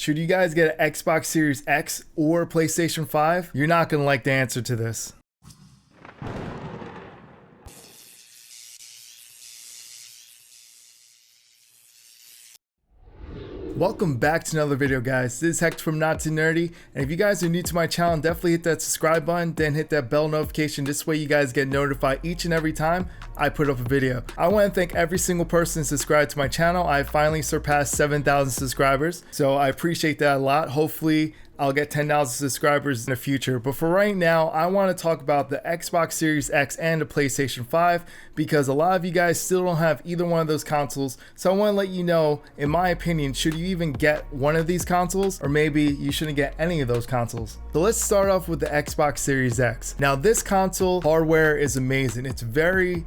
Should you guys get an Xbox Series X or PlayStation 5? You're not gonna like the answer to this. Welcome back to another video, guys. This is Hector from Not Too Nerdy, and if you guys are new to my channel, definitely hit that subscribe button, then hit that bell notification. This way you guys get notified each and every time I put up a video. I want to thank every single person subscribed to my channel. I finally surpassed 7,000 subscribers, so I appreciate that a lot. Hopefully I'll get 10,000 subscribers in the future. But for right now, I want to talk about the Xbox Series X and the PlayStation 5 because a lot of you guys still don't have either one of those consoles. So I want to let you know, in my opinion, should you even get one of these consoles, or maybe you shouldn't get any of those consoles. So let's start off with the Xbox Series X. Now this console hardware is amazing. It's very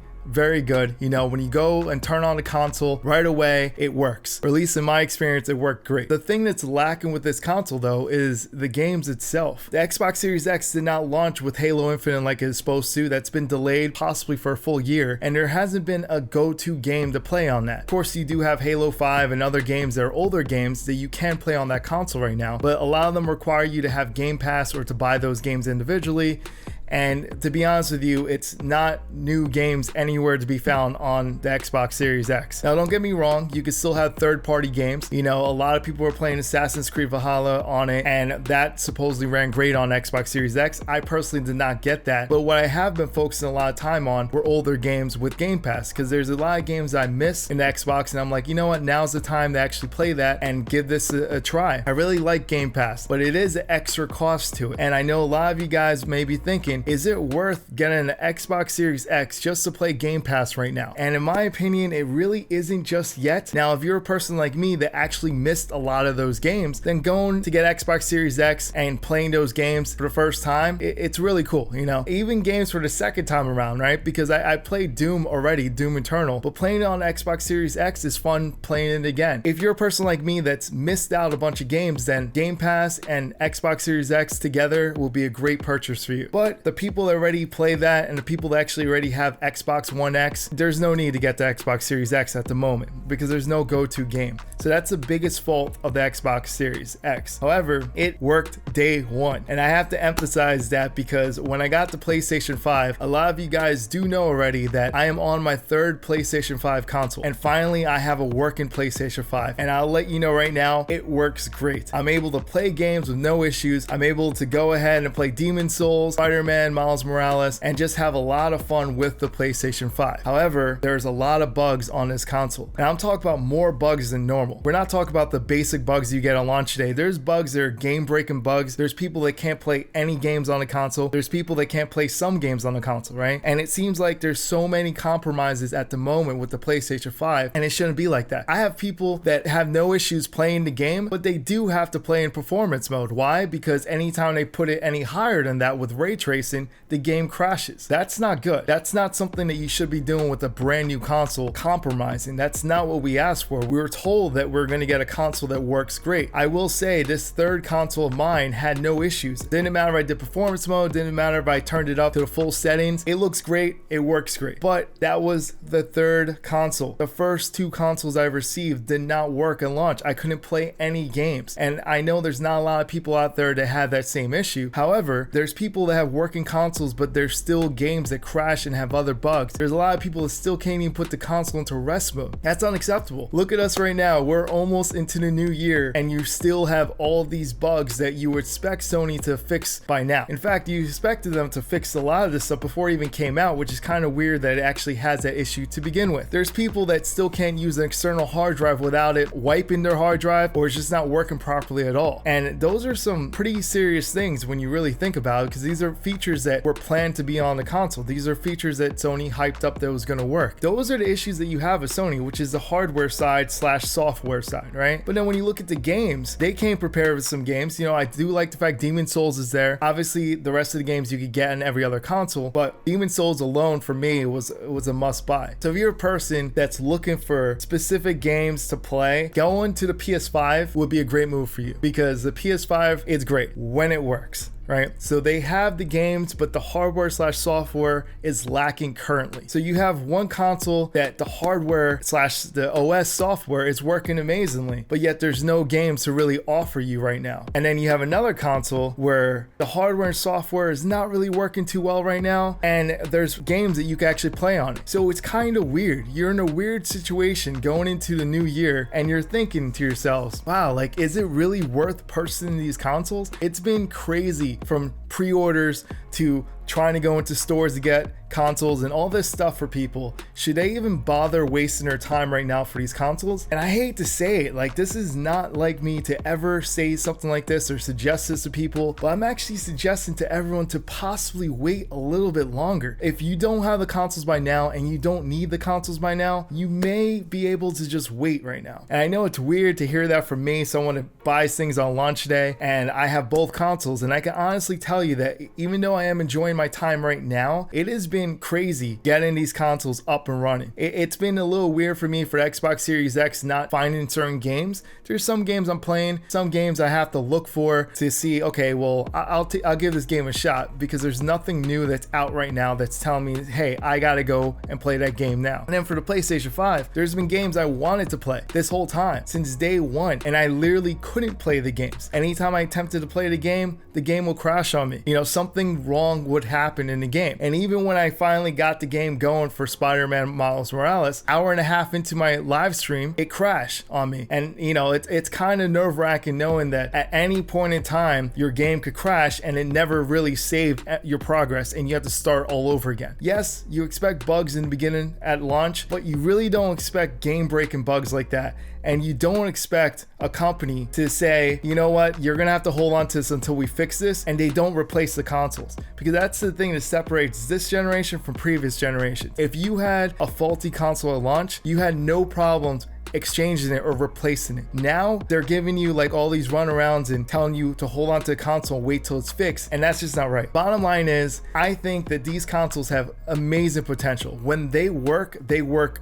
good. You know, when you go and turn on the console right away, it works, or at least in my experience it worked great. The thing that's lacking with this console though is the games itself. The Xbox Series X did not launch with Halo Infinite like it's supposed to. That's been delayed possibly for a full year, and there hasn't been a go-to game to play on that. Of course you do have Halo 5 and other games that are older games that you can play on that console right now, but a lot of them require you to have Game Pass or to buy those games individually. And to be honest with you, it's not new games anywhere to be found on the Xbox Series X. Now, don't get me wrong, you can still have third-party games. You know, a lot of people were playing Assassin's Creed Valhalla on it, and that supposedly ran great on Xbox Series X. I personally did not get that, but what I have been focusing a lot of time on were older games with Game Pass, because there's a lot of games I miss in the Xbox, and I'm like, you know what, now's the time to actually play that and give this a try. I really like Game Pass, but it is an extra cost to it, and I know a lot of you guys may be thinking, is it worth getting an Xbox Series X just to play Game Pass right now? And in my opinion, it really isn't just yet. Now, if you're a person like me that actually missed a lot of those games, then going to get Xbox Series X and playing those games for the first time, it's really cool. You know, even games for the second time around, right? Because I played Doom already, Doom Eternal, but playing it on Xbox Series X is fun playing it again. If you're a person like me that's missed out a bunch of games, then Game Pass and Xbox Series X together will be a great purchase for you. But the people that already play that and the people that actually already have Xbox One X, there's no need to get the Xbox Series X at the moment because there's no go-to game. So that's the biggest fault of the Xbox Series X. However, it worked day one, and I have to emphasize that because when I got the PlayStation 5, a lot of you guys do know already that I am on my third PlayStation 5 console, and finally I have a working PlayStation 5, and I'll let you know right now, it works great. I'm able to play games with no issues. I'm able to go ahead and play Demon's Souls, Spider-Man, Miles Morales, and just have a lot of fun with the PlayStation 5. However, there's a lot of bugs on this console, and I'm talking about more bugs than normal. We're not talking about the basic bugs you get on launch day. There's bugs that are game-breaking bugs. There's people that can't play any games on the console. There's people that can't play some games on the console, right? And it seems like there's so many compromises at the moment with the PlayStation 5, and it shouldn't be like that. I have people that have no issues playing the game, but they do have to play in performance mode. Why? Because anytime they put it any higher than that with ray tracing, the game crashes. That's not good. That's not something that you should be doing with a brand new console, compromising. That's not what we asked for. We were told that we're going to get a console that works great. I will say this third console of mine had no issues. Didn't matter if I did performance mode, didn't matter if I turned it up to the full settings. It looks great, it works great. But that was the third console. The first two consoles I received did not work at launch. I couldn't play any games. And I know there's not a lot of people out there that have that same issue. However, there's people that have working consoles, but there's still games that crash and have other bugs. There's a lot of people that still can't even put the console into rest mode. That's unacceptable. Look at us right now. We're almost into the new year and you still have all these bugs that you would expect Sony to fix by now. In fact, you expected them to fix a lot of this stuff before it even came out, which is kind of weird that it actually has that issue to begin with. There's people that still can't use an external hard drive without it wiping their hard drive, or it's just not working properly at all. And those are some pretty serious things when you really think about it, because these are features that were planned to be on the console. These are features that Sony hyped up that was going to work. Those are the issues that you have with Sony, which is the hardware side slash software side, right? But then when you look at the games, they came prepared with some games. You know, I do like the fact Demon's Souls is there. Obviously, the rest of the games you could get on every other console, but Demon's Souls alone for me was a must buy. So if you're a person that's looking for specific games to play, going to the PS5 would be a great move for you, because the PS5 is great when it works. right? So they have the games, but the hardware slash software is lacking currently. So you have one console that the hardware slash the OS software is working amazingly, but yet there's no games to really offer you right now. And then you have another console where the hardware and software is not really working too well right now, and there's games that you can actually play on it. So it's kind of weird. You're in a weird situation going into the new year, and you're thinking to yourselves, wow, like, is it really worth purchasing these consoles? It's been crazy, from pre-orders to trying to go into stores to get consoles and all this stuff for people. Should they even bother wasting their time right now for these consoles? And I hate to say it, like, this is not like me to ever say something like this or suggest this to people, but I'm actually suggesting to everyone to possibly wait a little bit longer. If you don't have the consoles by now and you don't need the consoles by now, you may be able to just wait right now. And I know it's weird to hear that from me, someone that buys things on launch day, and I have both consoles, and I can honestly tell you that even though I am enjoying my time right now, it has been crazy getting these consoles up and running. It's been a little weird for me for Xbox Series X not finding certain games. There's some games I'm playing, some games I have to look for to see, okay, well, I'll give this game a shot, because there's nothing new that's out right now that's telling me, hey, I gotta go and play that game now. And then for the PlayStation 5, there's been games I wanted to play this whole time since day one, and I literally couldn't play the games. Anytime I attempted to play the game will crash on me. You know, something wrong would happen in the game. And even when I finally got the game going for Spider-Man Miles Morales, hour and a half into my live stream, it crashed on me. And you know, it's kind of nerve-wracking knowing that at any point in time your game could crash and it never really saved your progress and you have to start all over again. Yes, you expect bugs in the beginning at launch, but you really don't expect game-breaking bugs like that. And you don't expect a company to say, you know what, you're gonna have to hold on to this until we fix this, and they don't replace the consoles. Because that's the thing that separates this generation from previous generations. If you had a faulty console at launch, you had no problems exchanging it or replacing it. Now they're giving you like all these runarounds and telling you to hold on to the console and wait till it's fixed, and that's just not right. Bottom line is, I think that these consoles have amazing potential. When they work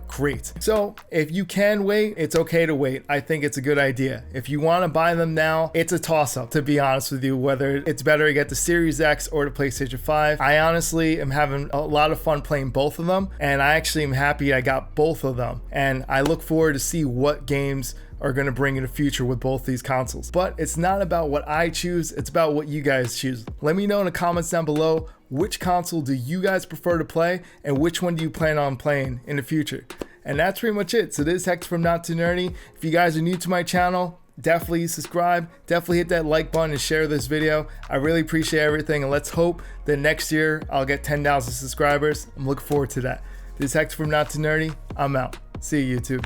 great. So if you can wait, it's okay to wait. I think it's a good idea. If you want to buy them now, it's a toss-up, to be honest with you, whether it's better to get the Series X or the PlayStation 5. I honestly am having a lot of fun playing both of them, and I actually am happy I got both of them, and I look forward to see what games are going to bring in the future with both these consoles. But it's not about what I choose, it's about what you guys choose. Let me know in the comments down below, which console do you guys prefer to play, and which one do you plan on playing in the future? And that's pretty much it. So this is Hex from Not Too Nerdy. If you guys are new to my channel, definitely subscribe, definitely hit that like button and share this video. I really appreciate everything, and let's hope that next year I'll get 10,000 subscribers. I'm looking forward to that. This is Hex from Not Too Nerdy. I'm out. See you, YouTube.